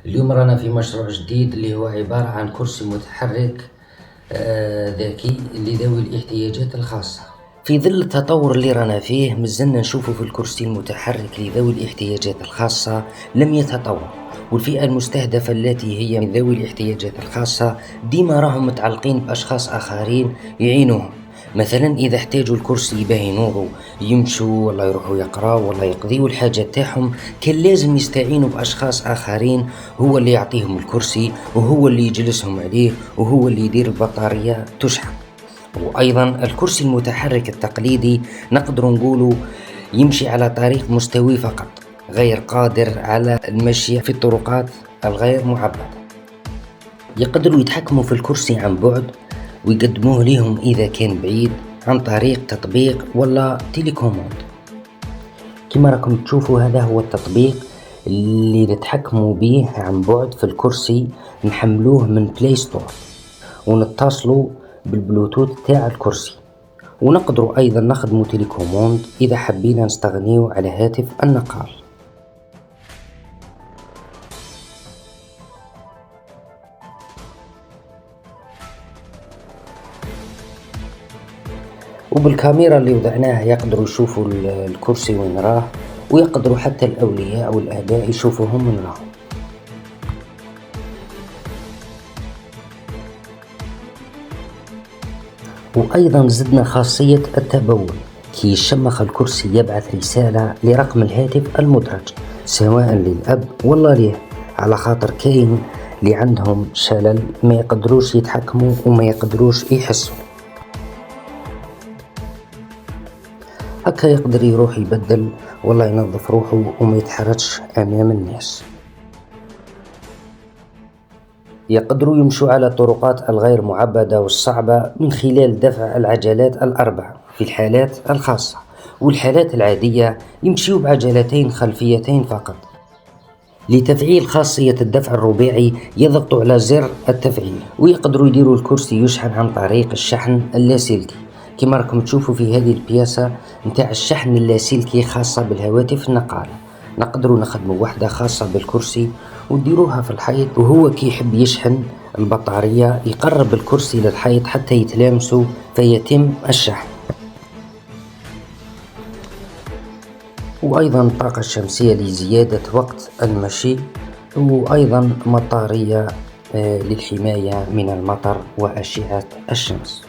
اليوم رانا في مشروع جديد اللي هو عبارة عن كرسي متحرك ذكي لذوي الاحتياجات الخاصة. في ظل التطور اللي رانا فيه مازلنا نشوفه في الكرسي المتحرك لذوي الاحتياجات الخاصة لم يتطور، والفئة المستهدفة التي هي من ذوي الاحتياجات الخاصة ديما راهم متعلقين بأشخاص آخرين يعينوهم. مثلا إذا احتاجوا الكرسي باه ينوضوا يمشوا ولا يروحوا يقراوا ولا يقضيوا الحاجات تاعهم، كان لازم يستعينوا بأشخاص آخرين، هو اللي يعطيهم الكرسي وهو اللي يجلسهم عليه وهو اللي يدير البطارية تشحن. وأيضا الكرسي المتحرك التقليدي نقدر نقوله يمشي على طريق مستوي فقط، غير قادر على المشي في الطرقات الغير معبدة. يقدروا يتحكموا في الكرسي عن بعد ويقدموه لهم إذا كان بعيد عن طريق تطبيق ولا تيليكوموند. كما راكم تشوفوا هذا هو التطبيق اللي نتحكموا به عن بعد في الكرسي، نحملوه من بلاي ستور ونتصلوا بالبلوتوث تاع الكرسي، ونقدروا أيضا نخدموا تيليكوموند إذا حبينا نستغنيو على هاتف النقال. وبالكاميرا اللي وضعناها يقدروا يشوفوا الكرسي وين راه، ويقدروا حتى الأولياء والآباء يشوفوهم من راهم. وأيضا زدنا خاصية التبول، كي يشمخ الكرسي يبعث رسالة لرقم الهاتف المدرج سواء للأب ولا ليه، على خاطر كاين اللي عندهم شلل ما يقدروش يتحكموا وما يقدروش يحسوا. هكا يقدر يروح يبدل ولا ينظف روحه وما يتحركش أمام الناس. يقدروا يمشوا على الطرقات الغير معبدة والصعبة من خلال دفع العجلات الأربع في الحالات الخاصة، والحالات العادية يمشيوا بعجلتين خلفيتين فقط. لتفعيل خاصية الدفع الرباعي يضغطوا على زر التفعيل، ويقدروا يديروا الكرسي يشحن عن طريق الشحن اللاسلكي. كما راكم تشوفوا في هذه البياسة نتاع الشحن اللاسلكي خاصة بالهواتف النقالة، نقدروا نخدموا وحدة خاصة بالكرسي وديروها في الحيط، وهو كي يحب يشحن البطارية يقرب الكرسي للحيط حتى يتلامسوا فيتم الشحن. وأيضا الطاقة الشمسية لزيادة وقت المشي، وأيضا مطارية للحماية من المطر وأشعة الشمس.